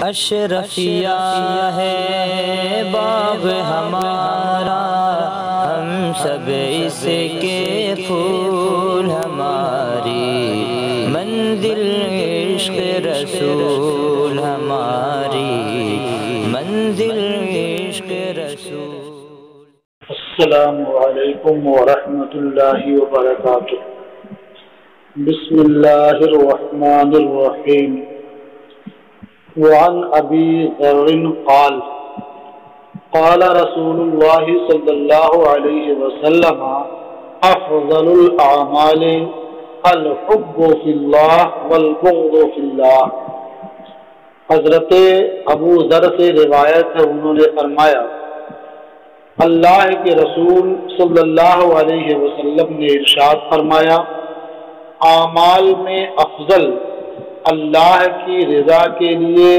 اشرفیہ ہے باغ ہمارا، ہم سب اس کے پھول، ہماری منزل عشق رسول، ہماری منزل عشق رسول۔ السلام علیکم ورحمۃ اللہ وبرکاتہ۔ بسم اللہ الرحمن الرحیم۔ وعن ابی ذر قال قال رسول اللہ صلی اللہ علیہ وسلم افضل الاعمال الحب فی اللہ والبغض فی اللہ۔ حضرت ابو ذر سے روایت ہے، انہوں نے فرمایا اللہ کے رسول صلی اللہ علیہ وسلم نے ارشاد فرمایا، اعمال میں افضل اللہ کی رضا کے لیے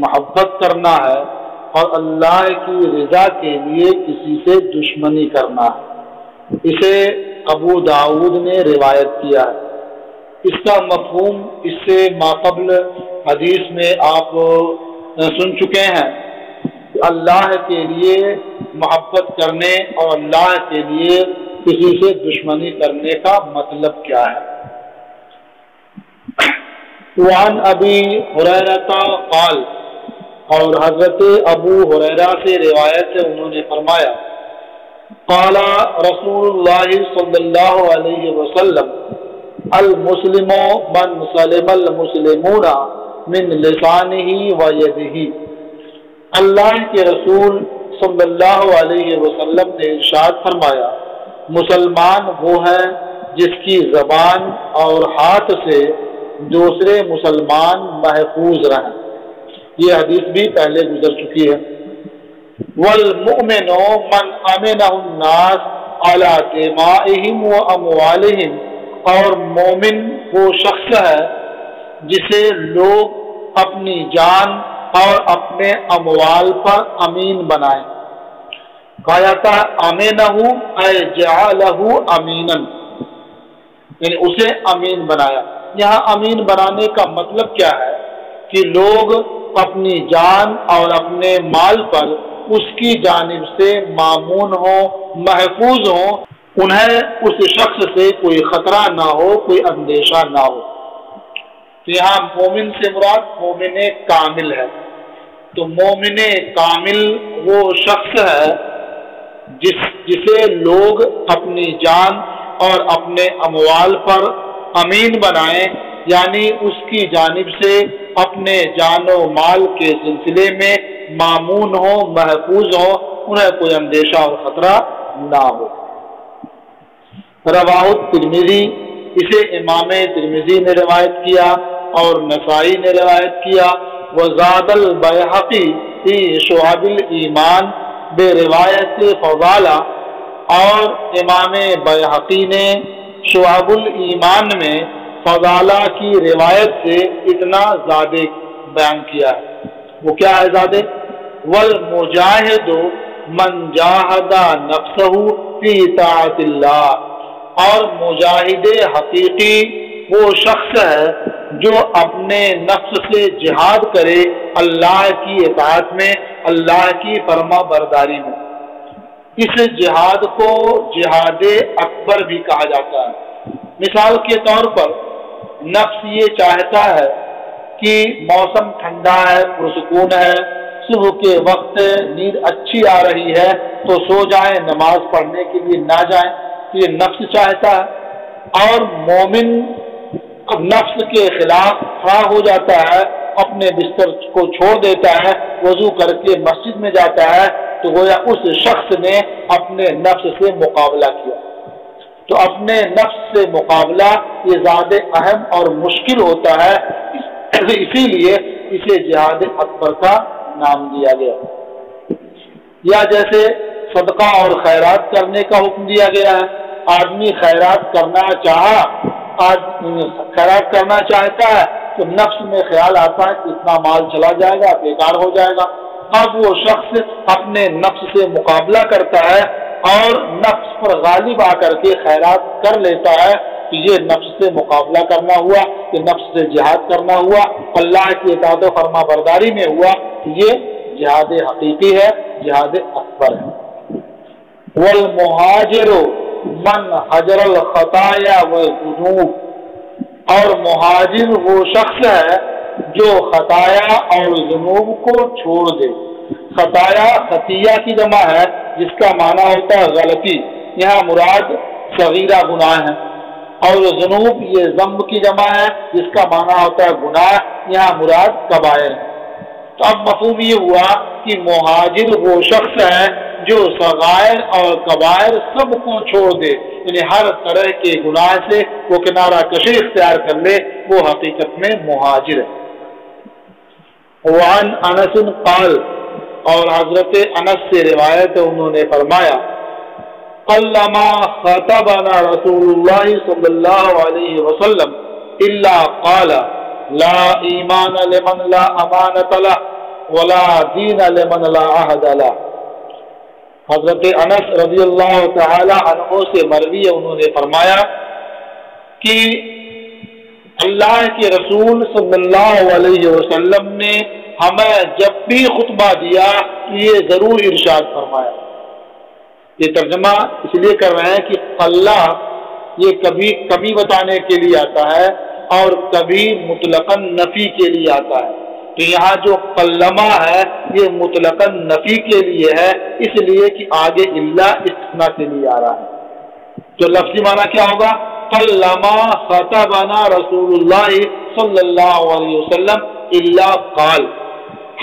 محبت کرنا ہے اور اللہ کی رضا کے لیے کسی سے دشمنی کرنا ہے۔ اسے ابو داؤد نے روایت کیا ہے۔ اس کا مفہوم اس سے ماقبل حدیث میں آپ سن چکے ہیں کہ اللہ کے لیے محبت کرنے اور اللہ کے لیے کسی سے دشمنی کرنے کا مطلب کیا ہے۔ وعن ابی ہریرہ قال، اور حضرت ابو ہریرہ سے روایت ہے، انہوں نے فرمایا قال رسول اللہ صلی اللہ علیہ وسلم المسلم من سلم المسلمون من لسانہ و یدہ۔ اللہ کے رسول صلی اللہ علیہ وسلم نے ارشاد فرمایا، مسلمان وہ ہے جس کی زبان اور ہاتھ سے دوسرے مسلمان محفوظ رہیں۔ یہ حدیث بھی پہلے گزر چکی ہے۔ والمؤمن من امنہ الناس علی دمائہم و اموالہم، اور مومن وہ شخص ہے جسے لوگ اپنی جان اور اپنے اموال پر امین بنائیں۔ کہا جاتا ہے امینہ اے جعلہ امینا، یعنی اسے امین بنایا۔ یہاں امین بنانے کا مطلب کیا ہے کہ لوگ اپنی جان اور اپنے مال پر اس کی جانب سے مامون ہوں، محفوظ ہوں، انہیں اس شخص سے کوئی خطرہ نہ ہو، کوئی اندیشہ نہ ہو۔ تو یہاں مومن سے مراد مومن کامل ہے۔ تو مومن کامل وہ شخص ہے جسے لوگ اپنی جان اور اپنے اموال پر امین بنائیں، یعنی اس کی جانب سے اپنے جان و مال کے سلسلے میں مامون ہو، محفوظ ہو، انہیں کوئی اندیشہ اور خطرہ نہ ہو۔ رواہ الترمذی، اسے امام ترمذی نے روایت کیا اور نسائی نے روایت کیا۔ وزاد البیہقی فی شعب الایمان بے روایت فضالہ، اور امام بیہقی نے شعب الایمان میں فضالہ کی روایت سے اتنا زیادہ بیان کیا ہے۔ وہ کیا ہے زیادہ؟ والمجاہد من جاہد نفسہ فی طاعت اللہ، اور مجاہد حقیقی وہ شخص ہے جو اپنے نفس سے جہاد کرے اللہ کی اطاعت میں، اللہ کی فرما برداری میں۔ اس جہاد کو جہاد اکبر بھی کہا جاتا ہے۔ مثال کے طور پر نفس یہ چاہتا ہے کہ موسم ٹھنڈا ہے، پرسکون ہے، صبح کے وقت نیند اچھی آ رہی ہے تو سو جائیں، نماز پڑھنے کے لیے نہ جائیں، تو یہ نفس چاہتا ہے۔ اور مومن نفس کے خلاف کھڑا ہو جاتا ہے، اپنے بستر کو چھوڑ دیتا ہے، وضو کر کے مسجد میں جاتا ہے، تو گویا اس شخص نے اپنے نفس سے مقابلہ کیا۔ تو اپنے نفس سے مقابلہ یہ زیادہ اہم اور مشکل ہوتا ہے، اسی لیے اسے جہاد اکبر کا نام دیا گیا۔ یا جیسے صدقہ اور خیرات کرنے کا حکم دیا گیا ہے۔ آدمی خیرات کرنا چاہتا ہے تو نفس میں خیال آتا ہے کہ اتنا مال چلا جائے گا، بیکار ہو جائے گا۔ اب وہ شخص اپنے نفس سے مقابلہ کرتا ہے اور نفس پر غالب آ کر کے خیرات کر لیتا ہے، کہ یہ نفس سے مقابلہ کرنا ہوا، کہ نفس سے جہاد کرنا ہوا، اللہ کی اطاعت و فرما برداری میں ہوا، یہ جہاد حقیقی ہے، جہاد اکبر ہے۔ والمہاجر من حجر الخطایا والذنوب، اور مہاجر وہ شخص ہے جو خطایا اور ذنوب کو چھوڑ دے۔ خطایا خطیہ کی جمع ہے جس کا معنی ہوتا ہے غلطی، یہاں مراد صغیرہ گناہ ہے، اور ذنوب یہ ذنب کی جمع ہے جس کا معنی ہوتا ہے گناہ، یہاں مراد کبائر ہے۔ تو اب مفہوم یہ ہوا کہ مہاجر وہ شخص ہے جو صغائر اور کبائر سب کو چھوڑ دے، یعنی ہر طرح کے گناہ سے وہ کنارہ کشی اختیار کر لے، وہ حقیقت میں مہاجر ہے۔ وعن انس قال، اور حضرت انس سے روایت ہے، انہوں نے فرمایا قلما خطبنا رسول اللہ صلی اللہ علیہ وسلم الا قال لا ایمان لمن لا امانت له ولا دین لمن لا عہد له۔ حضرت انس رضی اللہ تعالی عنہ سے مروی ہے، انہوں نے فرمایا کہ اللہ کے رسول صلی اللہ علیہ وسلم نے ہمیں جب بھی خطبہ دیا تو یہ ضرور ارشاد فرمایا۔ یہ ترجمہ اس لیے کر رہے ہیں کہ اللہ یہ کبھی کمی بتانے کے لیے آتا ہے اور کبھی مطلقاً نفی کے لیے آتا ہے، تو یہاں جو قلما ہے یہ مطلقاً نفی کے لیے ہے، اس لیے کہ آگے اللہ استثناء کے لیے آ رہا ہے۔ تو لفظی معنی کیا ہوگا؟ قلما خطبنا رسول اللہ صلی اللہ علیہ وسلم الا قال،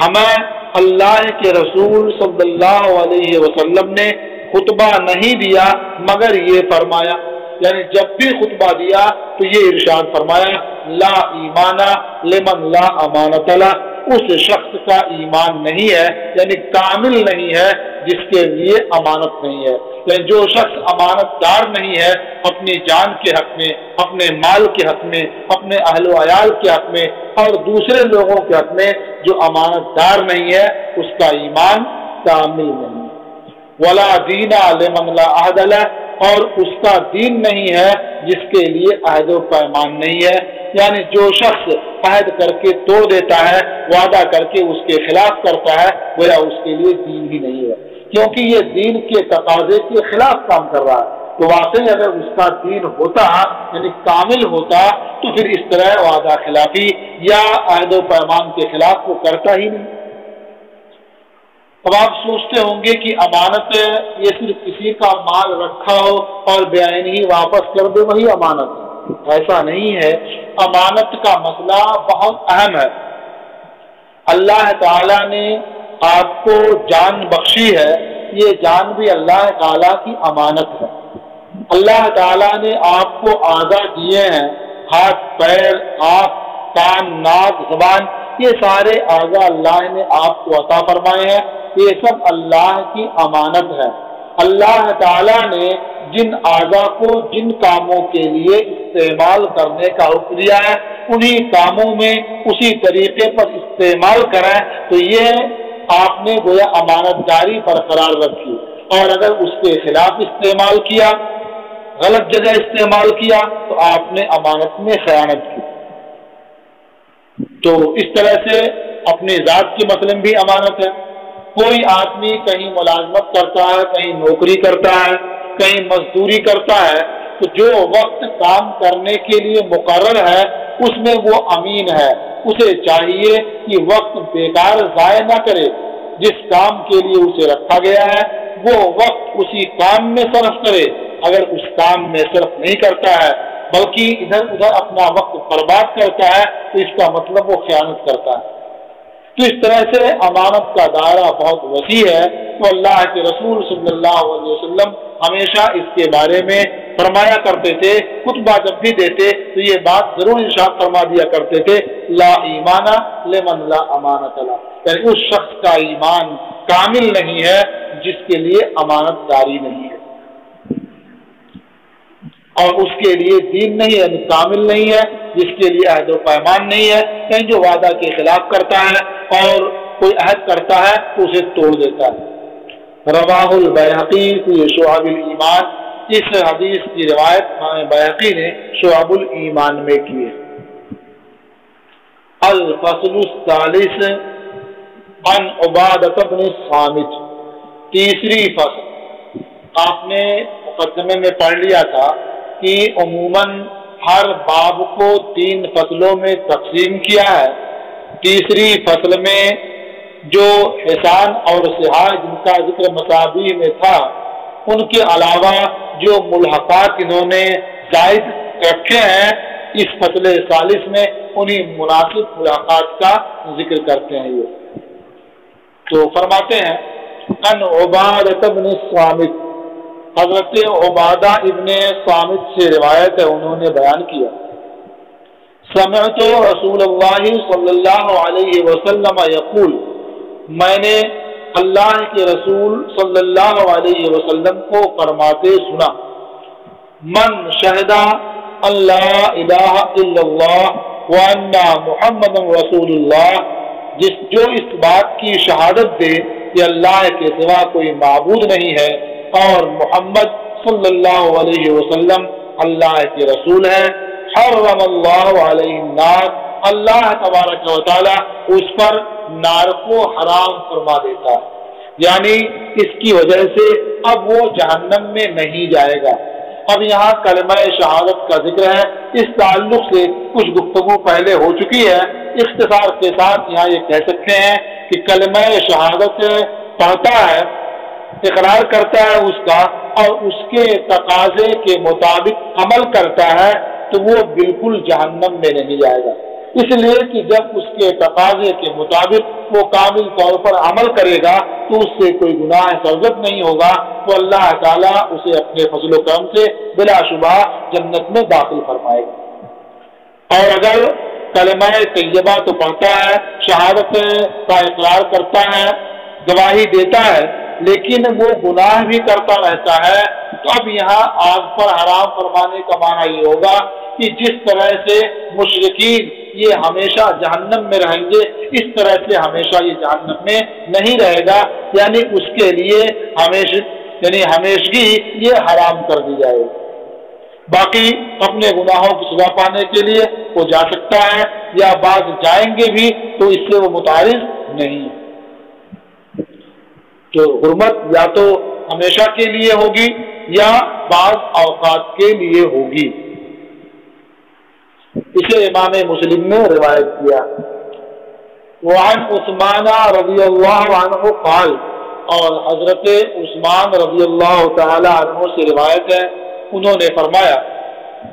ہمیں اللہ کے رسول صلی اللہ علیہ وسلم نے خطبہ نہیں دیا مگر یہ فرمایا، یعنی جب بھی خطبہ دیا تو یہ ارشاد فرمایا لا ایمان لمن لا امانت له، اس شخص کا ایمان نہیں ہے، یعنی کامل نہیں ہے جس کے لیے امانت نہیں ہے، یعنی جو شخص امانت دار نہیں ہے اپنی جان کے حق میں، اپنے مال کے حق میں، اپنے اہل و عیال کے حق میں اور دوسرے لوگوں کے حق میں جو امانت دار نہیں ہے اس کا ایمان کامل نہیں ہے۔ ولا دین لمن لا عہد له، اور اس کا دین نہیں ہے جس کے لیے عہد و پیمان نہیں ہے، یعنی جو شخص عہد کر کے توڑ دیتا ہے، وعدہ کر کے اس کے خلاف کرتا ہے، گویا اس کے لیے دین ہی نہیں ہے، کیونکہ یہ دین کے تقاضے کے خلاف کام کر رہا ہے۔ تو واقعی اگر اس کا دین ہوتا یعنی کامل ہوتا تو پھر اس طرح وعدہ خلافی یا عہد و پیمان کے خلاف وہ کرتا ہی نہیں۔ اب آپ سوچتے ہوں گے کہ امانت یہ صرف کسی کا مال رکھا ہو اور بعین ہی واپس کر دے وہی امانت ہے، ایسا نہیں ہے۔ امانت کا مسئلہ بہت اہم ہے۔ اللہ تعالی نے آپ کو جان بخشی ہے، یہ جان بھی اللہ تعالی کی امانت ہے۔ اللہ تعالی نے آپ کو اعضاء دیے ہیں، ہاتھ، پیر، آنکھ، کان، ناک، زبان، یہ سارے اعضاء اللہ نے آپ کو عطا فرمائے ہیں، یہ سب اللہ کی امانت ہے۔ اللہ تعالی نے جن اعضاء کو جن کاموں کے لیے استعمال کرنے کا حکم دیا ہے انہی کاموں میں اسی طریقے پر استعمال کریں، تو یہ آپ نے گویا امانت داری برقرار رکھی، اور اگر اس کے خلاف استعمال کیا، غلط جگہ استعمال کیا تو آپ نے امانت میں خیانت کی۔ تو اس طرح سے اپنی ذات کی مثلاً بھی امانت ہے۔ کوئی آدمی کہیں ملازمت کرتا ہے، کہیں نوکری کرتا ہے، کہیں مزدوری کرتا ہے، تو جو وقت کام کرنے کے لیے مقرر ہے اس میں وہ امین ہے، اسے چاہیے کہ وقت بیکار ضائع نہ کرے، جس کام کے لیے اسے رکھا گیا ہے وہ وقت اسی کام میں صرف کرے۔ اگر اس کام میں صرف نہیں کرتا ہے بلکہ ادھر ادھر اپنا وقت برباد کرتا ہے تو اس کا مطلب وہ خیانت کرتا ہے۔ تو اس طرح سے امانت کا دائرہ بہت وسیع ہے، تو اللہ کے رسول صلی اللہ علیہ وسلم ہمیشہ اس کے بارے میں فرمایا کرتے تھے، خطبہ جب بھی دیتے تو یہ بات ضرور ارشاد فرما دیا کرتے تھے لا ایمان لمن لا امانت له، یعنی اس شخص کا ایمان کامل نہیں ہے جس کے لیے امانت داری نہیں ہے، اور اس کے لیے دین نہیں ہے، یعنی کامل نہیں ہے جس کے لیے عہد و پیمان نہیں ہے، کہیں جو وعدہ کے خلاف کرتا ہے اور کوئی عہد کرتا ہے تو اسے توڑ دیتا ہے۔ رواہ البیہقی فی شعب الایمان، اس حدیث کی روایت امام بیہقی نے شعب الایمان میں کی ہے۔ الفصل الثالث عن عبادة بن الصامت، تیسری فصل۔ آپ نے مقدمے میں پڑھ لیا تھا کہ عموماً ہر باب کو 3 فصلوں میں تقسیم کیا ہے۔ تیسری فصل میں جو حسان اور صحاح جن کا ذکر مسابیح میں تھا، ان کے علاوہ جو ملحقات انہوں نے زائد رکھے ہیں، اس فصل ثالث میں انہیں مناسب ملحقات کا ذکر کرتے ہیں۔ یہ تو فرماتے ہیں ان عبادہ بن الصامت، حضرت عبادہ ابن صامت سے روایت ہے، انہوں نے بیان کیا، سمعت رسول اللہ صلی اللہ علیہ وسلم یقول، میں نے اللہ کے رسول صلی اللہ علیہ وسلم کو فرماتے سنا، من شہد اللہ الہ الا اللہ وان محمد رسول اللہ، جو اس بات کی شہادت دے کہ اللہ کے سوا کوئی معبود نہیں ہے اور محمد صلی اللہ علیہ وسلم اللہ کے رسول ہے، حرم اللہ علیہ النار، اللہ تبارک و تعالی اس پر نار کو حرام فرما دیتا ہے، یعنی اس کی وجہ سے اب وہ جہنم میں نہیں جائے گا۔ اب یہاں کلمہ شہادت کا ذکر ہے، اس تعلق سے کچھ گفتگو پہلے ہو چکی ہے، اختصار کے ساتھ یہاں یہ کہہ سکتے ہیں کہ کلمہ شہادت پڑھتا ہے، اقرار کرتا ہے اس کا اور اس کے تقاضے کے مطابق عمل کرتا ہے تو وہ بالکل جہنم میں نہیں جائے گا، اس لیے کہ جب اس کے تقاضے کے مطابق وہ کامل طور پر عمل کرے گا تو اس سے کوئی گناہ سرزد نہیں ہوگا، تو اللہ تعالیٰ اسے اپنے فضل و کرم سے بلا شبہ جنت میں داخل فرمائے گا۔ اور اگر کلمہ طیبہ تو پڑھتا ہے، شہادت کا اقرار کرتا ہے، گواہی دیتا ہے، لیکن وہ گناہ بھی کرتا رہتا ہے، تو اب یہاں آگ پر حرام فرمانے کا معنی یہ ہوگا کہ جس طرح سے مشرکین یہ ہمیشہ جہنم میں رہیں گے، اس طرح سے ہمیشہ یہ جہنم میں نہیں رہے گا، یعنی اس کے لیے ہمیشگی یہ حرام کر دی جائے گی۔ باقی اپنے گناہوں کی سزا پانے کے لیے وہ جا سکتا ہے، یا بعض جائیں گے بھی تو اس سے وہ متعارض نہیں، تو حرمت یا تو ہمیشہ کے لیے ہوگی یا بعض اوقات کے لیے ہوگی۔ اسے امام مسلم نے روایت کیا۔ وعن عثمان رضی اللہ عنہ قال، اور حضرت عثمان رضی اللہ تعالی عنہ سے روایت ہے، انہوں نے فرمایا،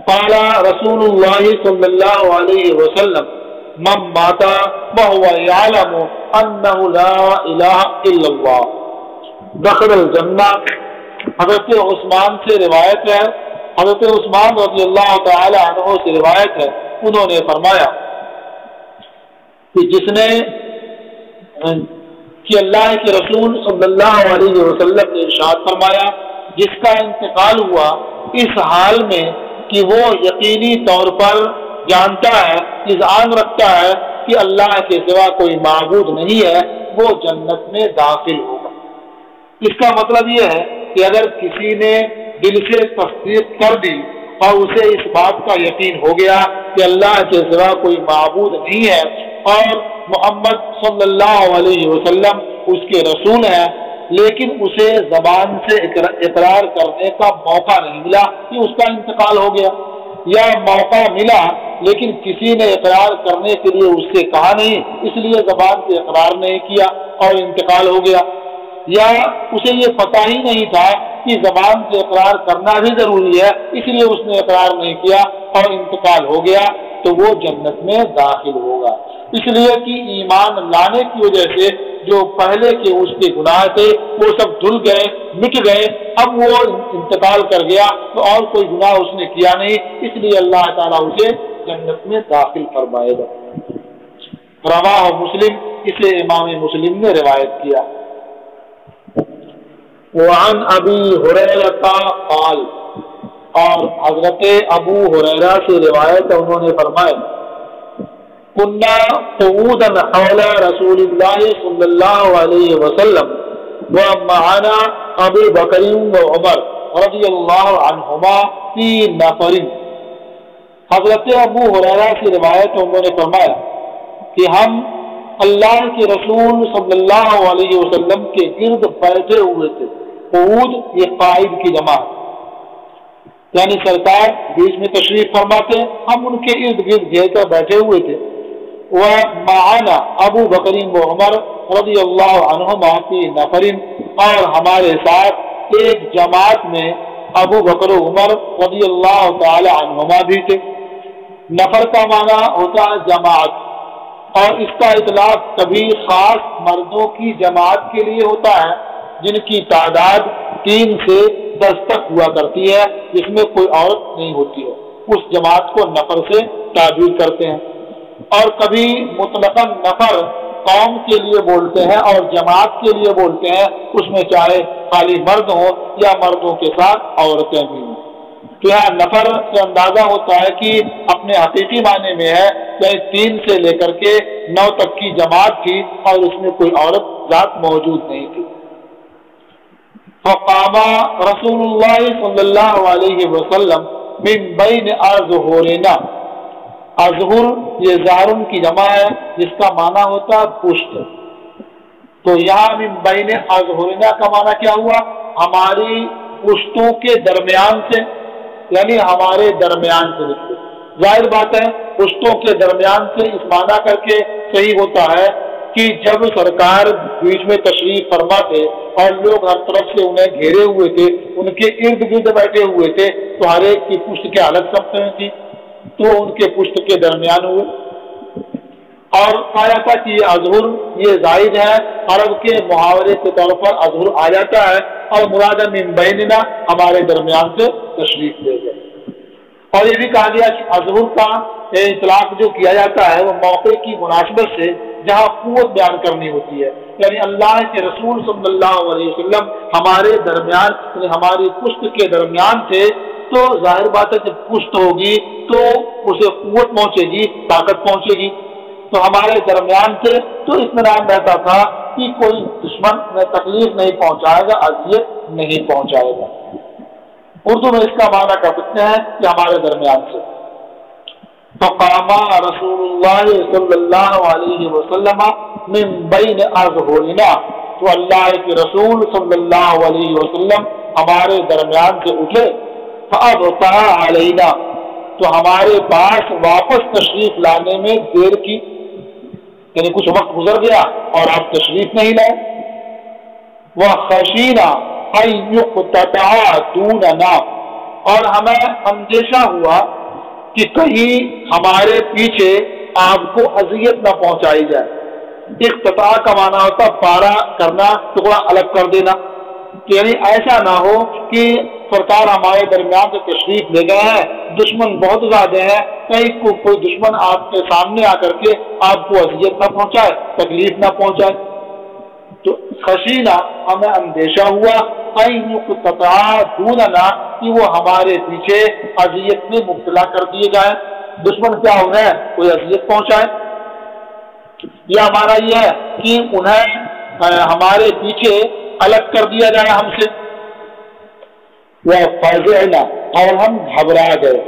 قال رسول اللہ صلی اللہ علیہ وسلم، من مات وهو يعلم انه لا الہ الا اللہ دخل الجنہ۔ حضرت عثمان سے روایت ہے، حضرت عثمان رضی اللہ تعالی عنہ سے روایت ہے، انہوں نے فرمایا کہ جس نے کہ اللہ کے رسول صلی اللہ علیہ وسلم نے ارشاد فرمایا، جس کا انتقال ہوا اس حال میں کہ وہ یقینی طور پر جانتا ہے، اذعان رکھتا ہے کہ اللہ کے سوا کوئی معبود نہیں ہے، وہ جنت میں داخل ہوگا۔ اس کا مطلب یہ ہے کہ اگر کسی نے دل سے تصدیق کر دی اور اسے اس بات کا یقین ہو گیا کہ اللہ کے سوا کوئی معبود نہیں ہے اور محمد صلی اللہ علیہ وسلم اس کے رسول ہیں، لیکن اسے زبان سے اقرار کرنے کا موقع نہیں ملا کہ اس کا انتقال ہو گیا، یا موقع ملا لیکن کسی نے اقرار کرنے کے لیے اس سے کہا نہیں، اس لیے زبان سے اقرار نہیں کیا اور انتقال ہو گیا، یا اسے یہ پتہ ہی نہیں تھا کہ زبان سے اقرار کرنا بھی ضروری ہے، اس لیے اس نے اقرار نہیں کیا اور انتقال ہو گیا، تو وہ جنت میں داخل ہوگا۔ اس لیے کہ ایمان لانے کی وجہ سے جو پہلے کے اس کے گناہ تھے وہ سب دھل گئے، مٹ گئے، اب وہ انتقال کر گیا تو اور کوئی گناہ اس نے کیا نہیں، اس لیے اللہ تعالیٰ اسے جنت میں داخل فرمائے گا۔ رواہ مسلم، اسے امام مسلم نے روایت کیا۔ وعن ابی ہریرہ قال، اور حضرت ابو ہریرہ سے روایت ہے، انہوں نے فرمایا، كنا قعودا حول رسول اللہ صلی اللہ علیہ وسلم ومعنا ابو بکر وعمر رضی اللہ عنہما فی نفر۔ حضرت ابو ہریرہ سے روایت ہے، انہوں نے فرمایا کہ ہم اللہ کے رسول صلی اللہ علیہ وسلم کے گرد بیٹھے ہوئے تھے. قعود یہ قائد کی جماعت، یعنی سرکار بیچ میں تشریف فرماتے، ہم ان کے ارد گرد گھیر کر بیٹھے ہوئے تھے. ومعنا ابو بکر و عمر رضی اللہ عنہما فی نفر، اور ہمارے ساتھ ایک جماعت میں ابو بکر و عمر رضی اللہ تعالی عنہما بھی تھے. نفر کا معنی ہوتا ہے جماعت، اور اس کا اطلاق کبھی خاص مردوں کی جماعت کے لیے ہوتا ہے جن کی تعداد 3 سے 10 تک ہوا کرتی ہے، جس میں کوئی عورت نہیں ہوتی ہے، اس جماعت کو نفر سے تعبیر کرتے ہیں. اور کبھی مطلقاً نفر قوم کے لیے بولتے ہیں اور جماعت کے لیے بولتے ہیں، اس میں چاہے خالی مرد ہوں یا مردوں کے ساتھ عورتیں بھی ہوں. تو یہاں نفر سے اندازہ ہوتا ہے کہ اپنے حقیقی معنی میں ہے کہ 3 سے لے کر کے 9 تک کی جماعت تھی اور اس میں کوئی عورت ذات موجود نہیں تھی. فقام رسول اللہ صلی اللہ علیہ وسلم من بین اظہرنا. اظہر یہ زہرن کی جمع ہے جس کا معنی ہوتا ہے پشت. تو یہاں من بین اظہرنا کا معنی کیا ہوا؟ ہماری پشتوں کے درمیان سے، یعنی ہمارے درمیان سے نکلے. ظاہر بات ہے پشتوں کے درمیان سے اس معنی کر کے صحیح ہوتا ہے کہ جب سرکار بیچ میں تشریف فرما تھے اور لوگ ہر طرف سے انہیں گھیرے ہوئے تھے، ان کے ارد گرد بیٹھے ہوئے تھے، تو ہر ایک کی پشت کے الگ سمتیں تھی، تو ان کے پشت کے درمیان ہوئے. اور کہا جاتا کہ یہ اظہر یہ زائد ہے، عرب کے محاورے کے طور پر اظہر آ جاتا ہے، اور مراد من بیننا ہمارے درمیان سے تشریف لے گئے. اور یہ بھی کہا گیا کہ اظہر کا اطلاق جو کیا جاتا ہے وہ موقع کی مناسبت سے جہاں قوت بیان کرنی ہوتی ہے، یعنی اللہ کے رسول صلی اللہ علیہ وسلم ہمارے درمیان، یعنی ہماری پشت کے درمیان تھے، تو ظاہر بات ہے جب پشت ہوگی تو اسے قوت پہنچے گی، طاقت پہنچے گی. تو ہمارے درمیان تھے تو اطمینان رہتا تھا کہ کوئی دشمن میں تکلیف نہیں پہنچائے گا، اذیت نہیں پہنچائے گا. اردو میں اس کا معنی کر سکتے ہیں کہ ہمارے درمیان سے. فقام رسول اللہ صلی اللہ علیہ وسلم من بین اظہرنا. تو اللہ کے رسول صلی اللہ علیہ وسلم ہمارے درمیان سے اٹھے. فابطا علینا. تو ہمارے پاس واپس تشریف لانے میں دیر کی، یعنی کچھ وقت گزر گیا اور آپ تشریف نہیں لائے. وخشینا ان یقتطع دوننا. اور ہمیں اندیشہ ہوا کہ کہیں ہمارے پیچھے آپ کو اذیت نہ پہنچائی جائے. اقتطاع کا معنی ہوتا پارا کرنا، ٹکڑا الگ کر دینا. یعنی ایسا نہ ہو کہ سرکار ہمارے درمیان سے تشریف لے گئے ہیں، دشمن بہت زیادہ ہیں، کہیں کوئی دشمن آپ کے سامنے آ کر کے آپ کو اذیت نہ پہنچائے، تکلیف نہ پہنچائے. تو خشینا ہمیں اندیشہ ہوا ان یقتطع دوننا کہ وہ ہمارے پیچھے اذیت میں مبتلا کر دیے جائیں. دشمن کیا انہیں کوئی اذیت پہنچائے، یا ہمارا یہ ہے کہ انہیں ہمارے پیچھے الگ کر دیا جائے ہم سے. وفزعنا. اور ہم گھبرا گئے.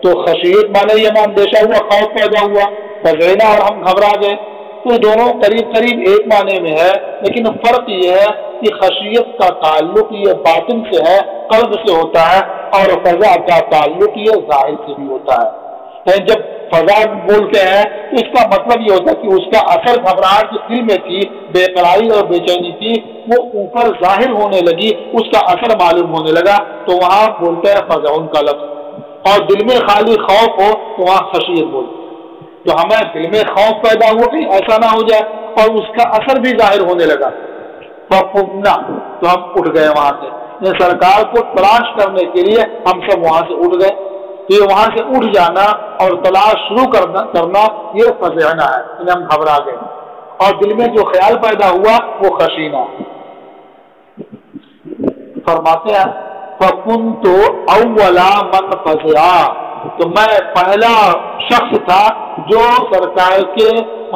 تو خشیت مانے یہ اندیشہ ہوا، خوف پیدا ہوا. فزعنا اور ہم گھبرا گئے. تو دونوں قریب قریب ایک معنی میں ہے، لیکن فرق یہ ہے کہ خشیت کا تعلق یہ باطن سے ہے، قلب سے ہوتا ہے، اور فضا کا تعلق یہ ظاہر سے بھی ہوتا ہے. جب فضا بولتے ہیں تو اس کا مطلب یہ ہوتا ہے کہ اس کا اثر گھبراہٹ جو دل میں تھی، بے قراری اور بے چینی تھی، وہ اوپر ظاہر ہونے لگی، اس کا اثر معلوم ہونے لگا، تو وہاں بولتے ہیں فزعن کا لفظ. اور دل میں خالی خوف ہو تو وہاں خشیت بولتے. تو ہمیں دل میں خوف پیدا ہوا کہ ایسا نہ ہو جائے، اور اس کا اثر بھی ظاہر ہونے لگا. فقمنا. تو ہم اٹھ گئے وہاں سے. سرکار کو تلاش کرنے کے لیے ہم سب وہاں سے اٹھ گئے. یہ وہاں سے اٹھ جانا اور تلاش شروع کرنا یہ فزعنا ہے، یعنی ہم گھبرا گئے، اور دل میں جو خیال پیدا ہوا وہ خشینا. فرماتے ہیں فَكُنْتُ أَوَّلَ مَنْ فَزِعَ. تو میں پہلا شخص تھا جو سرکار کے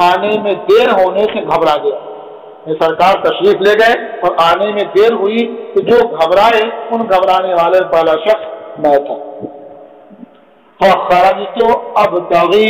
آنے میں دیر ہونے سے گھبرا گیا. سرکار تشریف لے گئے اور آنے میں دیر ہوئی تو جو گھبرائے ان گھبرانے والے پہلا شخص میں تھا. فَخَرَجْتُ أَبْتَغِي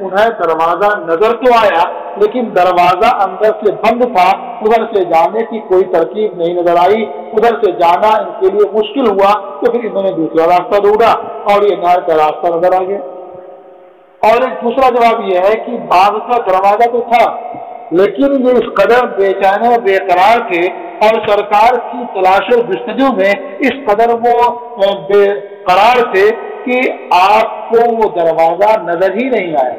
انہیں دروازہ نظر تو آیا لیکن دروازہ اندر سے بند تھا، ادھر سے جانے کی کوئی ترکیب نہیں نظر آئی، ادھر سے جانا ان کے لیے مشکل ہوا، تو پھر انہوں نے دوسرا راستہ ڈھونڈا اور یہ نہر کا راستہ نظر آ گیا۔ اور ایک دوسرا جواب یہ ہے کہ باغ کا دروازہ تو تھا لیکن یہ اس قدر بے چین و بے قرار تھے اور سرکار کی تلاش و جستجو میں اس قدر وہ بے قرار تھے کہ آپ کو وہ دروازہ نظر ہی نہیں آیا۔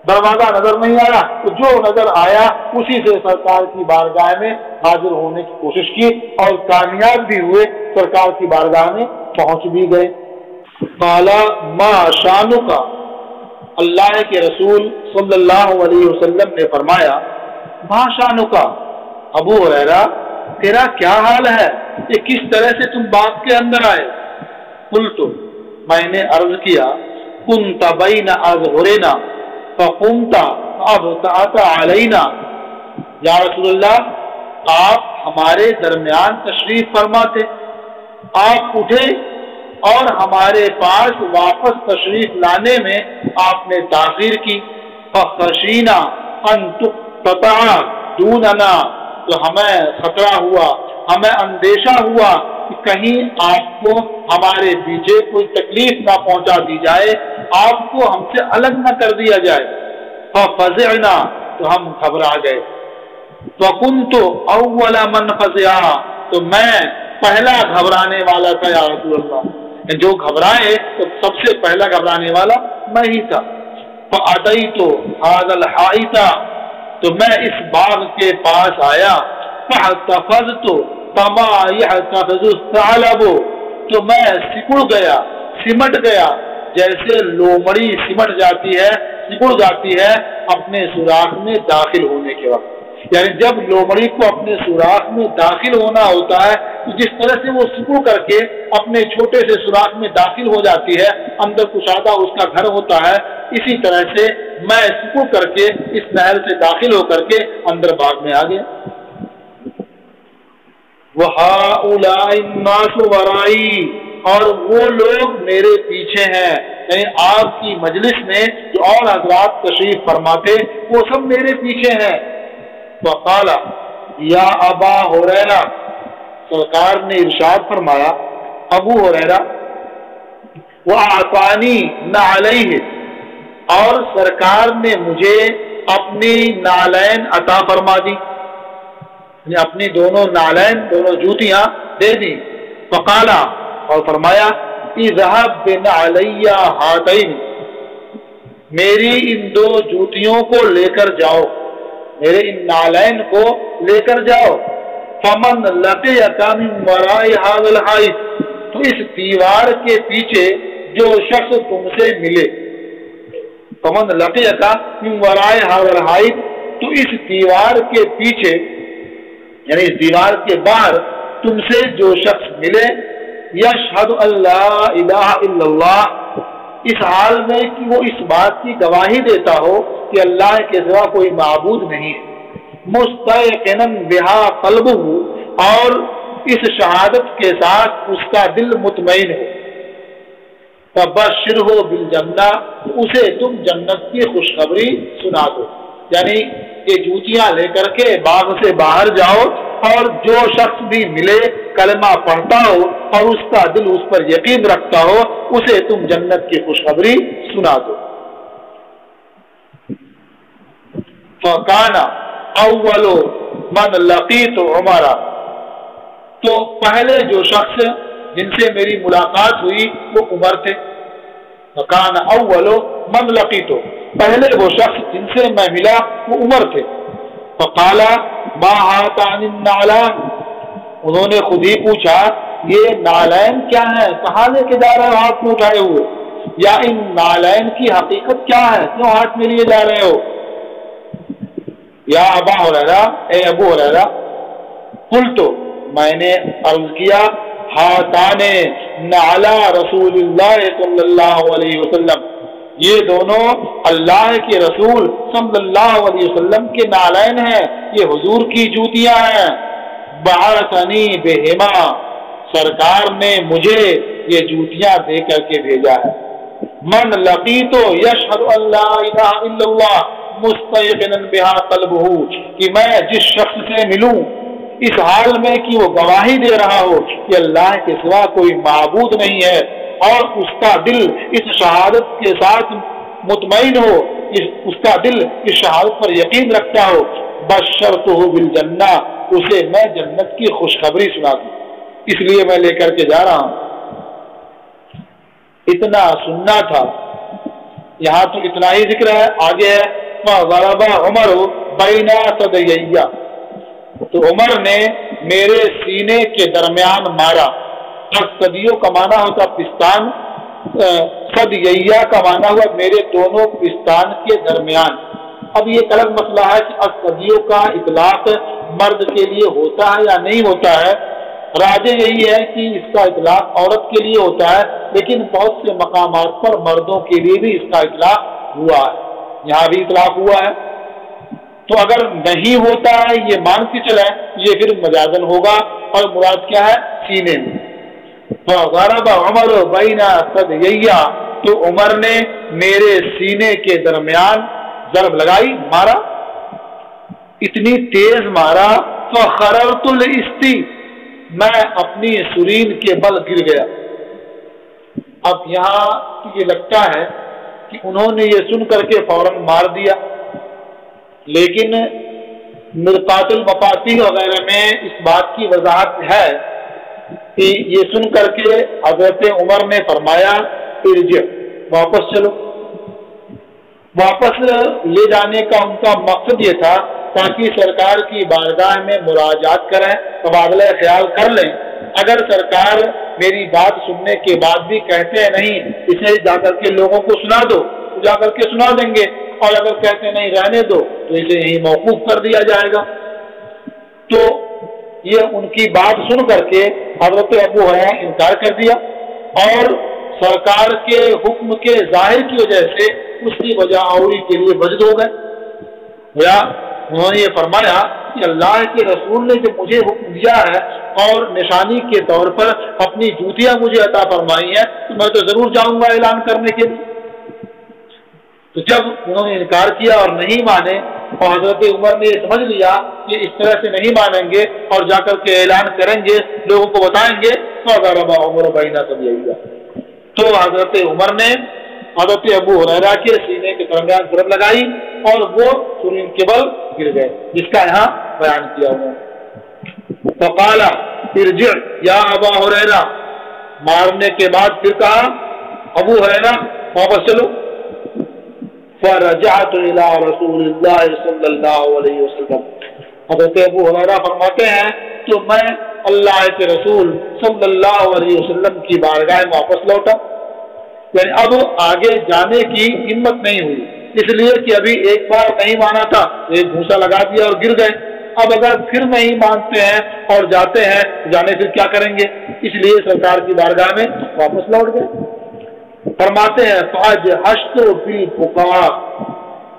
دروازہ نظر نہیں آیا تو جو نظر آیا اسی سے سرکار کی بارگاہ میں حاضر ہونے کی کوشش کی اور کامیاب بھی ہوئے، سرکار کی بارگاہ میں پہنچ بھی گئے۔ قال ما شانک، اللہ کے رسول صلی اللہ علیہ وسلم نے فرمایا ما شانک، ابو ہریرہ تیرا کیا حال ہے، یہ کس طرح سے تم باغ کے اندر آئے؟ قلت، میں نے عرض کیا کنت بین اظہرنا فقمت فابطأت علینا، یا رسول اللہ آپ ہمارے درمیان تشریف فرما تھے، آپ اٹھے اور ہمارے پاس واپس تشریف لانے میں آپ نے تاخیر کی، فخشینا ان تقطع دوننا، تو ہمیں خطرہ ہوا، ہمیں اندیشہ ہوا کہ کہیں آپ کو ہمارے پیچھے کوئی تکلیف نہ پہنچا دی جائے، آپ کو ہم سے الگ نہ کر دیا جائے، ففزعنا، تو ہم گھبرا گئے، وکنت اول من فزع، تو میں پہلا گھبرانے والا تھا یا رسول اللہ، جو گھبرائے تو سب سے پہلا گھبرانے والا میں ہی تھا۔ فأتيت هذا الحائط، تو میں اس باغ کے پاس آیا، فاحتفظت كما يحتفظ الثعلب، تو میں سکڑ گیا، سمٹ گیا جیسے لومڑی سمٹ جاتی ہے، سکڑ جاتی ہے اپنے سوراخ میں داخل ہونے کے وقت، یعنی جب لومڑی کو اپنے سوراخ میں داخل ہونا ہوتا ہے تو جس طرح سے وہ سکڑ کر کے اپنے چھوٹے سے سوراخ میں داخل ہو جاتی ہے، اندر کشادہ اس کا گھر ہوتا ہے، اسی طرح سے میں سکڑ کر کے اس نہر سے داخل ہو کر کے اندر باغ میں آ گیا۔ وَهَؤُلَاءِ النَّاسُ وَرَائِي، اور وہ لوگ میرے پیچھے ہیں، یعنی آپ کی مجلس میں جو اور حضرات تشریف فرماتے وہ سب میرے پیچھے ہیں۔ وقال یا ابا ہریرہ، سرکار نے ارشاد فرمایا ابو ہریرہ، وَأَعْطَانِي نَعْلَيْهِ، اور سرکار نے مجھے اپنی نالین عطا فرما دی، یعنی اپنی دونوں نالین، دونوں جوتیاں دے دی۔ فقال، اور فرمایا اذهب بنعلی ہاتین، میری ان دو جوتیوں کو لے کر جاؤ، میرے ان نالین کو لے کر جاؤ۔ فمن لقیک من وراء هذا الحائط، تو اس دیوار کے پیچھے جو شخص تم سے ملے، فمن لقیک من وراء هذا الحائط، تو اس دیوار کے پیچھے یعنی اس دیوار کے باہر تم سے جو شخص ملے، یشہد ان لا الہ الا اللہ، اس حال میں کہ وہ اس بات کی گواہی دیتا ہو کہ اللہ کے سوا کوئی معبود نہیں ہے، مستیقنا بہا قلبہ، اور اس شہادت کے ساتھ اس کا دل مطمئن ہو، فبشرہ بالجنہ، اسے تم جنت کی خوشخبری سنا دو، یعنی یہ جوتیاں لے کر کے باغ سے باہر جاؤ اور جو شخص بھی ملے کلمہ پڑھتا ہو اور اس کا دل اس پر یقین رکھتا ہو، اسے تم جنت کی خوشخبری سنا دو۔ فَكَانَ أَوَّلُ مَنْ لَقِيتُ عُمَرَ، تو پہلے جو شخص جن سے میری ملاقات ہوئی وہ عمر تھے۔ فَكَانَ أَوَّلُ مَنْ لَقِيتُ، پہلے وہ شخص جن سے میں ملا وہ عمر تھے۔ فقال ما هاتان النعلان، انہوں نے خود ہی پوچھا یہ نالین کیا ہے، کہاں لے کے جا رہے ہو ہاتھ میں اٹھائے ہوئے، یا ان نالین کی حقیقت کیا ہے، کیوں ہاتھ میں لیے جا رہے ہو؟ یا ابا ہریرہ، اے ابو ہریرہ، قلت، میں نے عرض کیا ہاتان نعلا رسول اللہ صلی اللہ علیہ وسلم، یہ دونوں اللہ کے رسول صلی اللہ علیہ وسلم کے نالین ہیں، یہ حضور کی جوتیاں ہیں۔ بعثنی بہما، سرکار نے مجھے یہ جوتیاں دے کر کے بھیجا ہے۔ من لقیتو یشہد ان لا الہ الا اللہ مستیقنا بہا قلبہ، کہ میں جس شخص سے ملوں اس حال میں کہ وہ گواہی دے رہا ہو کہ اللہ کے سوا کوئی معبود نہیں ہے، اور اس کا دل اس شہادت کے ساتھ مطمئن ہو، اس کا دل اس شہادت پر یقین رکھتا ہو، بشرتہ بالجنہ، اسے میں جنت کی خوشخبری سنا دوں، اس لیے میں لے کر کے جا رہا ہوں۔ اتنا سننا تھا، یہاں تو اتنا ہی ذکر ہے، آگے ہے فضرب عمر بین ثدییہ، تو عمر نے میرے سینے کے درمیان مارا۔ صدیوں کا معنی ہوتا پستان، صدییہ کا معنی ہوا میرے دونوں پستان کے درمیان۔ اب یہ ایک الگ مسئلہ ہے کہ صدیوں کا اطلاق مرد کے لیے ہوتا ہے یا نہیں ہوتا ہے۔ راجح یہی ہے کہ اس کا اطلاق عورت کے لیے ہوتا ہے، لیکن بہت سے مقامات پر مردوں کے لیے بھی اس کا اطلاق ہوا ہے، یہاں بھی اطلاق ہوا ہے۔ تو اگر نہیں ہوتا ہے یہ مان کے چلے، یہ پھر مجازن ہوگا، اور مراد کیا ہے؟ سینے میں۔ فضرب عمر بین ثدییہ، تو عمر نے میرے سینے کے درمیان ضرب لگائی، مارا، اتنی تیز مارا، فخررت لاستی، میں اپنی سرین کے بل گر گیا۔ اب یہاں یہ لگتا ہے کہ انہوں نے یہ سن کر کے فوراً مار دیا، لیکن مرقات المفاتیح وغیرہ میں اس بات کی وضاحت ہے کہ یہ سن کر کے حضرت عمر نے فرمایا ارجع، واپس چلو۔ واپس لے جانے کا ان کا مقصد یہ تھا تاکہ سرکار کی بارگاہ میں مراجعات کریں، تبادلہ خیال کر لیں۔ اگر سرکار میری بات سننے کے بعد بھی کہتے ہیں نہیں اسے جا کر کے لوگوں کو سنا دو، تو جا کر کے سنا دیں گے، اور اگر کہتے نہیں رہنے دو تو اسے یہیں موقوف کر دیا جائے گا۔ تو یہ ان کی بات سن کر کے حضرت ابو حریرہ نے انکار کر دیا، اور سرکار کے حکم کے ظاہر کی وجہ سے اس کی وجہ آوری کے لیے وجد ہو گئے۔ یا انہوں نے یہ فرمایا کہ اللہ کے رسول نے جو مجھے حکم دیا ہے اور نشانی کے طور پر اپنی جوتیاں مجھے عطا فرمائی ہیں، تو میں تو ضرور جاؤں گا اعلان کرنے کے لیے۔ تو جب انہوں نے انکار کیا اور نہیں مانے، اور حضرت عمر نے یہ سمجھ لیا کہ اس طرح سے نہیں مانیں گے اور جا کر کے اعلان کریں گے، لوگوں کو بتائیں گے، فضرب عمر بین ثدییہ، تو حضرت عمر نے حضرت ابو ہریرہ کے سینے کے درمیان ضرب لگائی، اور وہ سرین کے بل گر گئے، جس کا یہاں بیان کیا ہوا۔ فقال ارجع یا ابا ہریرہ، مارنے کے بعد پھر کہا ابو ہریرہ واپس چلو۔ فرجعت الى رسول اللہ صلی اللہ علیہ وسلم، حضرت ابو ہریرہ فرماتے ہیں تو میں اللہ کے رسول صلی اللہ علیہ وسلم کی بارگاہ میں واپس لوٹا، یعنی اب آگے جانے کی ہمت نہیں ہوئی، اس لیے کہ ابھی ایک بار نہیں مانا تھا، ایک گھوسا لگا دیا اور گر گئے، اب اگر پھر نہیں مانتے ہیں اور جاتے ہیں تو جانے پھر کیا کریں گے، اس لیے سرکار کی بارگاہ میں واپس لوٹ گئے۔ فرماتے ہیں فاجحشت فی البکاء،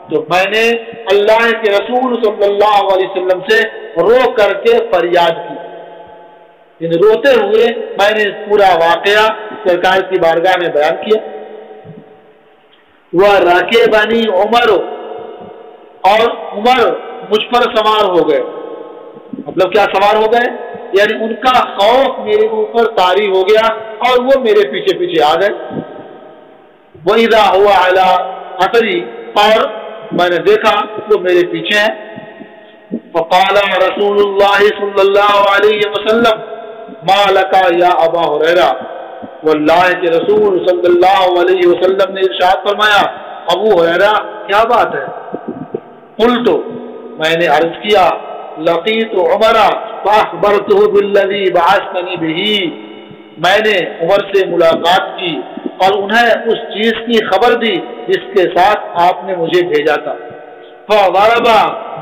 تو میں نے اللہ کے رسول صلی اللہ علیہ وسلم سے رو کر کے فریاد کی، یعنی روتے ہوئے میں نے پورا واقعہ سرکار کی بارگاہ میں بیان کیا۔ وَرَكِبَنِي عُمَرُ، اور عمر مجھ پر سوار ہو گئے، مطلب کیا سوار ہو گئے، یعنی ان کا خوف میرے اوپر طاری ہو گیا اور وہ میرے پیچھے پیچھے آ گئے۔ وَإِذَا هُوَ عَلَىٰ أَثَرِي، اور میں نے دیکھا وہ میرے پیچھے ہیں۔ فقال رسول اللہ صلی اللہ علیہ وسلم ما لك یا ابا ہریرہ، واللہ کے رسول صلی اللہ علیہ وسلم نے ارشاد فرمایا ابو ہریرہ کیا بات ہے؟ قلت، میں نے عرض کیا لقیت عمر فاخبرته بالذی بعثنی بہ، میں نے عمر سے ملاقات کی اور انہیں اس چیز کی خبر دی جس کے ساتھ آپ نے مجھے بھیجا تھا۔ فضرب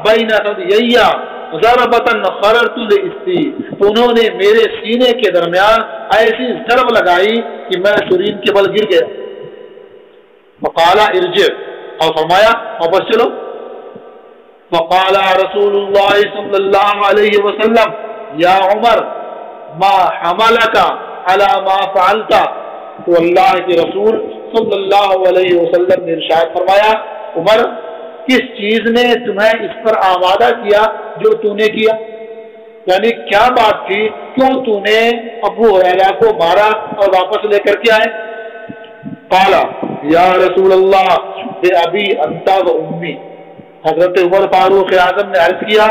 بین ثدییہ ضربۃ خررت لاستی، تو انہوں نے میرے سینے کے درمیان ایسی ضرب لگائی کہ میں سرین کے بل گر گیا۔ فقال ارجع، اور فرمایا واپس چلو۔ فقال رسول اللہ صلی اللہ علیہ وسلم یا عمر ما حملک علی ما فعلت، تو اللہ کے رسول صلی اللہ علیہ وسلم نے ارشاد فرمایا عمر کس چیز نے تمہیں اس پر آمادہ کیا جو تو نے کیا؟ یعنی کیا بات تھی، کیوں تو نے ابو ہریرہ کو مارا اور واپس لے کر کے آئے؟ قال یا رسول اللہ ابی انت و امی، حضرت عمر فاروق اعظم نے عرض کیا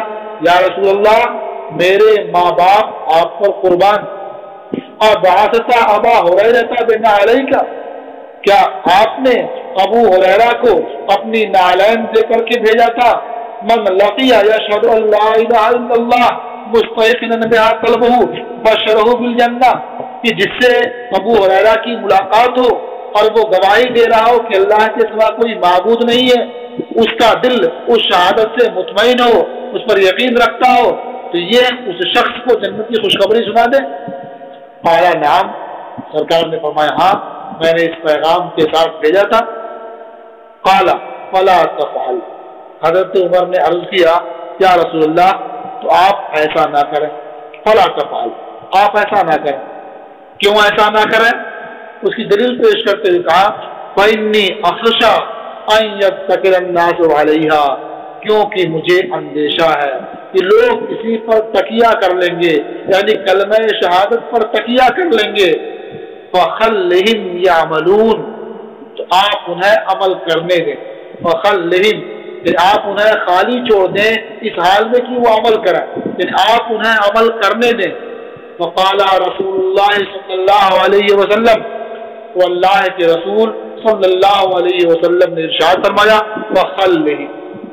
یا رسول اللہ میرے ماں باپ آپ پر قربان، اور بعثت ابا ہریرہ بن علیہ، کیا آپ نے ابو ہریرہ کو اپنی نعلین دے کر کے بھیجا تھا؟ من لقی یشہد ان لا الہ الا اللہ مستيقنا بها قلبه بشره بالجنہ، کہ جس سے ابو ہریرہ کی ملاقات ہو اور وہ گواہی دے رہا ہو کہ اللہ کے سوا کوئی معبود نہیں ہے، اس کا دل اس شہادت سے مطمئن ہو، اس پر یقین رکھتا ہو، تو یہ اس شخص کو جنت کی خوشخبری سنا دے۔ قال نعم، سرکار نے فرمایا ہاں میں نے اس پیغام کے ساتھ بھیجا تھا۔ قال فلا تفعل، حضرت عمر نے عرض کیا یا رسول اللہ تو آپ ایسا نہ کریں۔ فلا تفعل، آپ ایسا نہ کریں۔ کیوں ایسا نہ کریں؟ اس کی دلیل پیش کرتے ہوئے کہا فإنی اخشى ان يتكل الناس عليها، کیونکہ مجھے اندیشہ ہے کہ لوگ اسی پر تکیہ کر لیں گے، یعنی کلمہ شہادت پر تکیہ کر لیں گے۔ فخلہم یعملون، تو آپ انہیں عمل کرنے دیں۔ فخلہم، کہ آپ انہیں خالی چھوڑ دیں اس حال میں کہ وہ عمل کریں، یعنی آپ انہیں عمل کرنے دیں۔ فقال رسول اللہ صلی اللہ علیہ وسلم، وہ اللہ کے رسول صلی اللہ علیہ وسلم نے ارشاد فرمایا وخلہم،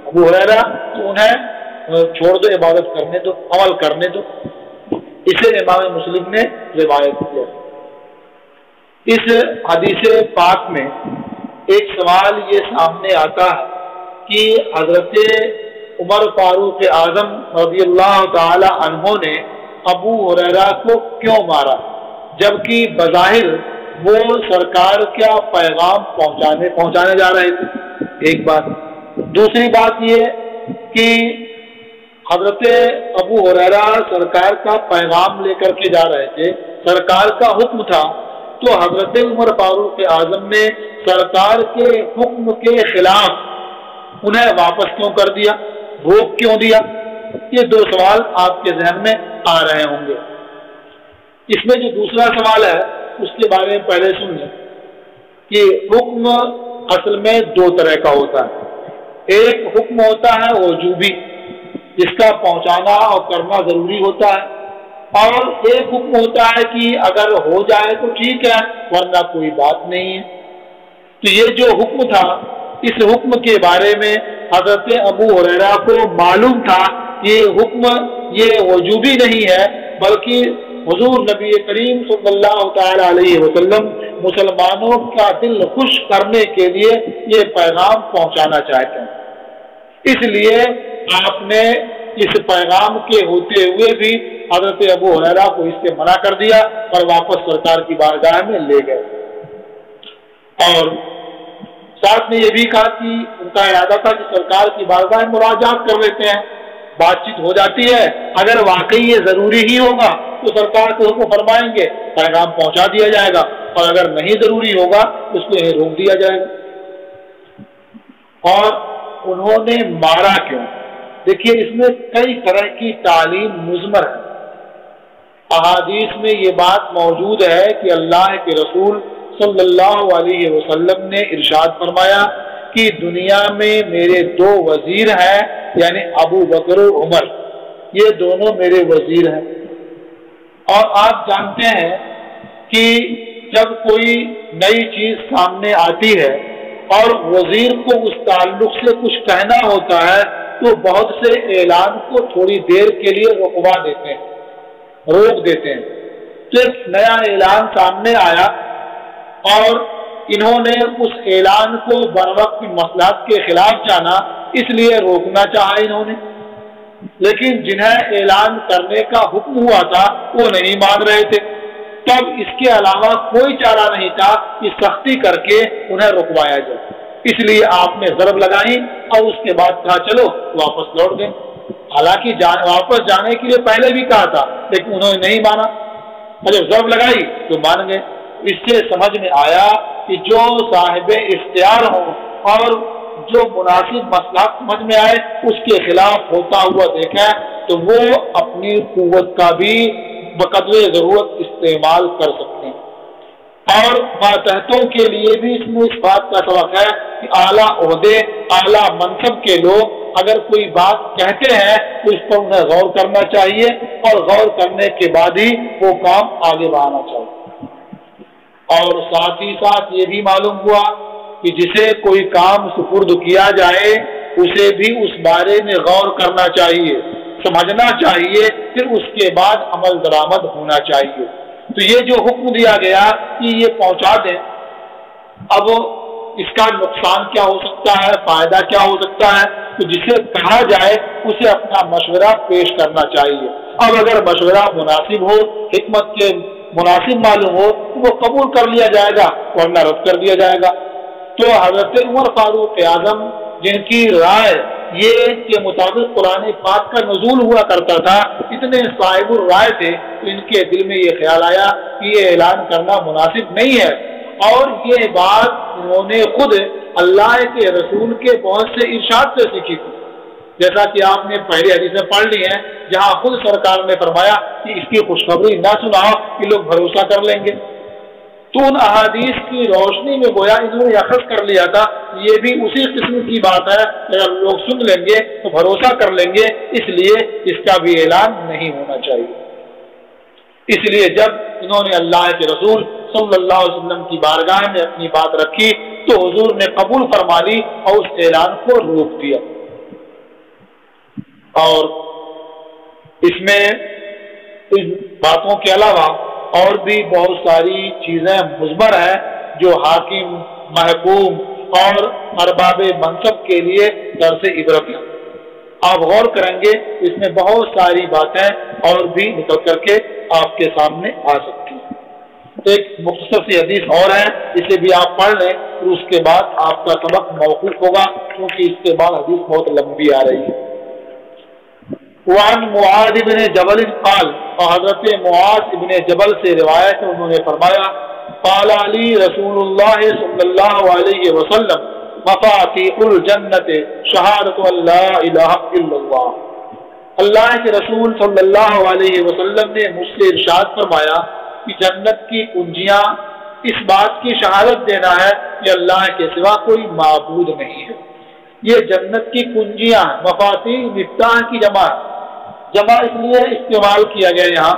ابو ہریرہ تو انہیں چھوڑ دو، عبادت کرنے دو، عمل کرنے دو۔ اسے امام مسلم نے روایت کیا۔ اس حدیث پاک میں ایک سوال یہ سامنے آتا ہے کہ حضرت عمر فاروق اعظم رضی اللہ تعالی عنہ نے ابو ہریرہ کو کیوں مارا، جبکہ بظاہر وہ سرکار کا پیغام پہنچانے جا رہے تھے؟ ایک بات۔ دوسری بات یہ کہ حضرت ابو ہریرہ سرکار کا پیغام لے کر کے جا رہے تھے، سرکار کا حکم تھا، تو حضرت عمر فاروق اعظم نے سرکار کے حکم کے خلاف انہیں واپس کیوں کر دیا، روک کیوں دیا؟ یہ دو سوال آپ کے ذہن میں آ رہے ہوں گے۔ اس میں جو دوسرا سوال ہے اس کے بارے میں پہلے سن لیں کہ حکم اصل میں دو طرح کا ہوتا ہے۔ ایک حکم ہوتا ہے وجوبی، جس کا پہنچانا اور کرنا ضروری ہوتا ہے، اور ایک حکم ہوتا ہے کہ اگر ہو جائے تو ٹھیک ہے ورنہ کوئی بات نہیں ہے۔ تو یہ جو حکم تھا، اس حکم کے بارے میں حضرت ابو ہریرہ کو معلوم تھا یہ حکم یہ وجوبی نہیں ہے، بلکہ حضور نبی کریم صلی اللہ تعالی علیہ وسلم مسلمانوں کا دل خوش کرنے کے لیے یہ پیغام پہنچانا چاہتے ہیں۔ اس لیے آپ نے اس پیغام کے ہوتے ہوئے بھی حضرت ابو ہریرہ کو اس سے منع کر دیا اور واپس سرکار کی بارگاہ میں لے گئے، اور ساتھ میں یہ بھی کہا کہ ان کا ارادہ تھا کہ سرکار کی بارگاہ میں مراجعات کر لیتے ہیں، بات چیت ہو جاتی ہے، اگر واقعی یہ ضروری ہی ہوگا تو سرکار کو حکم فرمائیں گے، پیغام پہنچا دیا جائے گا، اور اگر نہیں ضروری ہوگا اس کو یہیں روک دیا جائے گا۔ اور انہوں نے مارا کیوں؟ دیکھیے اس میں کئی طرح کی تعلیم مضمر ہے۔ احادیث میں یہ بات موجود ہے کہ اللہ کے رسول صلی اللہ علیہ وسلم نے ارشاد فرمایا کہ دنیا میں میرے دو وزیر ہیں، یعنی ابو بکر و عمر، یہ دونوں میرے وزیر ہیں۔ اور آپ جانتے ہیں کہ جب کوئی نئی چیز سامنے آتی ہے اور وزیر کو اس تعلق سے کچھ کہنا ہوتا ہے تو بہت سے اعلان کو تھوڑی دیر کے لیے رکوا دیتے ہیں، روک دیتے ہیں۔ تو ایک نیا اعلان سامنے آیا اور انہوں نے اس اعلان کو بروقت مصلحت کے خلاف جانا، اس لیے روکنا چاہا انہوں نے، لیکن جنہیں اعلان کرنے کا حکم ہوا تھا وہ نہیں مان رہے تھے۔ تب اس کے علاوہ کوئی چارہ نہیں تھا کہ سختی کر کے انہیں رکوایا جائے، اس لیے آپ نے ضرب لگائی اور اس کے بعد کہا چلو واپس لوٹ دیں۔ حالانکہ واپس جانے کے لیے پہلے بھی کہا تھا لیکن انہوں نے نہیں مانا، جب ضرب لگائی تو مان گئے۔ اس سے سمجھ میں آیا کہ جو صاحب اختیار ہوں اور جو مناسب مسئلہ سمجھ میں آئے اس کے خلاف ہوتا ہوا دیکھا تو وہ اپنی قوت کا بھی بقدر ضرورت استعمال کر سکتے ہیں۔ اور ماتحتوں کے لیے بھی اس میں اس بات کا سبق ہے کہ اعلیٰ عہدے اعلیٰ منصب کے لوگ اگر کوئی بات کہتے ہیں تو اس پر انہیں غور کرنا چاہیے اور غور کرنے کے بعد ہی وہ کام آگے بڑھانا چاہیے۔ اور ساتھ ہی ساتھ یہ بھی معلوم ہوا کہ جسے کوئی کام سپرد کیا جائے اسے بھی اس بارے میں غور کرنا چاہیے، سمجھنا چاہیے، پھر اس کے بعد عمل درآمد ہونا چاہیے۔ تو یہ جو حکم دیا گیا کہ یہ پہنچا دیں، اب اس کا نقصان کیا ہو سکتا ہے، فائدہ کیا ہو سکتا ہے، تو جسے کہا جائے اسے اپنا مشورہ پیش کرنا چاہیے۔ اب اگر مشورہ مناسب ہو، حکمت کے مناسب معلوم ہو تو وہ قبول کر لیا جائے گا ورنہ رد کر دیا جائے گا۔ تو حضرت عمر فاروق اعظم جن کی رائے یہ کے مطابق قرآن پاک کا نزول ہوا کرتا تھا، اتنے صاحب الرائے تھے، تو ان کے دل میں یہ خیال آیا کہ یہ اعلان کرنا مناسب نہیں ہے، اور یہ بات انہوں نے خود اللہ کے رسول کے بہت سے ارشاد سے سیکھی تھی، جیسا کہ آپ نے پہلی حدیث میں پڑھ لی ہیں جہاں خود سرکار نے فرمایا کہ اس کی خوشخبری نہ سناؤ کہ لوگ بھروسہ کر لیں گے۔ تو ان احادیث کی روشنی میں گویا انہوں نے اخذ کر لیا تھا، یہ بھی اسی قسم کی بات ہے، اگر لوگ سن لیں گے تو بھروسہ کر لیں گے، اس لیے اس کا بھی اعلان نہیں ہونا چاہیے۔ اس لیے جب انہوں نے اللہ کے رسول صلی اللہ علیہ وسلم کی بارگاہ میں اپنی بات رکھی تو حضور نے قبول فرما لی اور اس اعلان کو روک دیا۔ اور اس میں ان باتوں کے علاوہ اور بھی بہت ساری چیزیں مضمر ہیں جو حاکم، محکوم اور ارباب منصب کے لیے درس عبرت ہیں۔ آپ غور کریں گے اس میں بہت ساری باتیں اور بھی نکل کر کے آپ کے سامنے آ سکتی ہیں۔ ایک مختصر سی حدیث اور ہے، اسے بھی آپ پڑھ لیں پھر اس کے بعد آپ کا سبق موقوف ہوگا کیونکہ اس کے بعد حدیث بہت لمبی آ رہی ہے۔ وعن معاذ بن جبل قال، اور حضرت معاذ ابن جبل سے روایت ہے، انہوں نے فرمایا قال علی رسول اللہ صلی اللہ علیہ وسلم مفاتیح الجنت شہادت لا الہ الا اللہ۔ اللہ کے رسول صلی اللہ علیہ وسلم نے مجھ سے ارشاد فرمایا کہ جنت کی کنجیاں اس بات کی شہادت دینا ہے کہ اللہ کے سوا کوئی معبود نہیں ہے۔ یہ جنت کی کنجیاں، مفاتیح مفتاح کی جمع اس لیے استعمال کیا گیا یہاں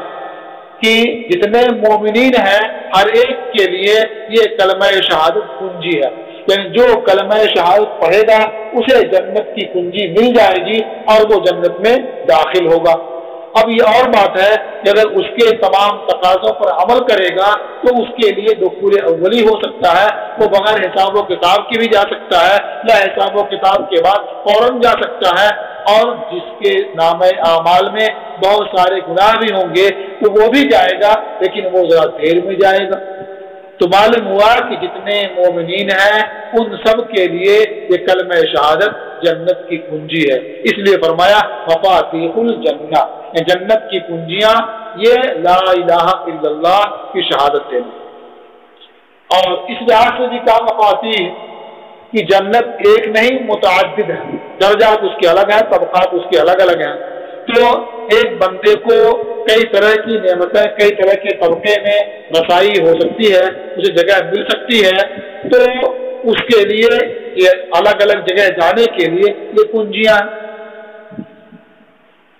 کہ جتنے مومنین ہیں ہر ایک کے لیے یہ کلمہ شہادت کنجی ہے، یعنی جو کلمہ شہادت پڑھے گا اسے جنت کی کنجی مل جائے گی اور وہ جنت میں داخل ہوگا۔ اب یہ اور بات ہے کہ اگر اس کے تمام تقاضوں پر عمل کرے گا تو اس کے لیے دخول اولی ہو سکتا ہے، وہ بغیر حساب و کتاب کے بھی جا سکتا ہے، لا حساب و کتاب کے بعد فوراً جا سکتا ہے، اور جس کے نامہ اعمال میں بہت سارے گناہ بھی ہوں گے تو وہ بھی جائے گا لیکن وہ ذرا دیر میں جائے گا۔ تو معلوم ہوا کہ جتنے مومنین ہیں ان سب کے لیے یہ کلمہ شہادت جنت کی کنجی ہے، اس لیے فرمایا مفاتیح الجنہ، جنت کی کنجیاں یہ لا الہ الا اللہ کی شہادت دینا۔ اور اس لحاظ سے بھی کہا مفاتیح کہ جنت ایک نہیں متعدد ہے، درجات اس کے الگ ہیں، طبقات اس کے الگ الگ ہیں، تو ایک بندے کو کئی طرح کی نعمتیں کئی طرح کے طبقے میں رسائی ہو سکتی ہے، اسے جگہ مل سکتی ہے، تو اس کے لیے یہ الگ الگ جگہ جانے کے لیے یہ کنجیاں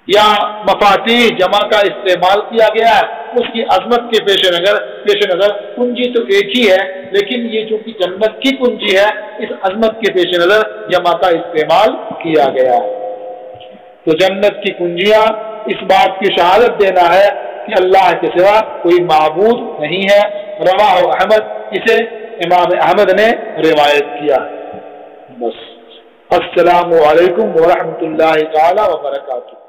یا مفاتیح جمع کا استعمال کیا گیا ہے، اس کی عظمت کے پیش نظر کنجی تو ایک ہی ہے، لیکن یہ جو کہ جنت کی کنجی ہے اس عظمت کے پیش نظر جمع کا استعمال کیا گیا ہے۔ تو جنت کی کنجیاں اس بات کی شہادت دینا ہے کہ اللہ کے سوا کوئی معبود نہیں ہے۔ رواہ احمد، اسے امام احمد نے روایت کیا۔ بس، السلام علیکم ورحمۃ اللہ تعالی وبرکاتہ۔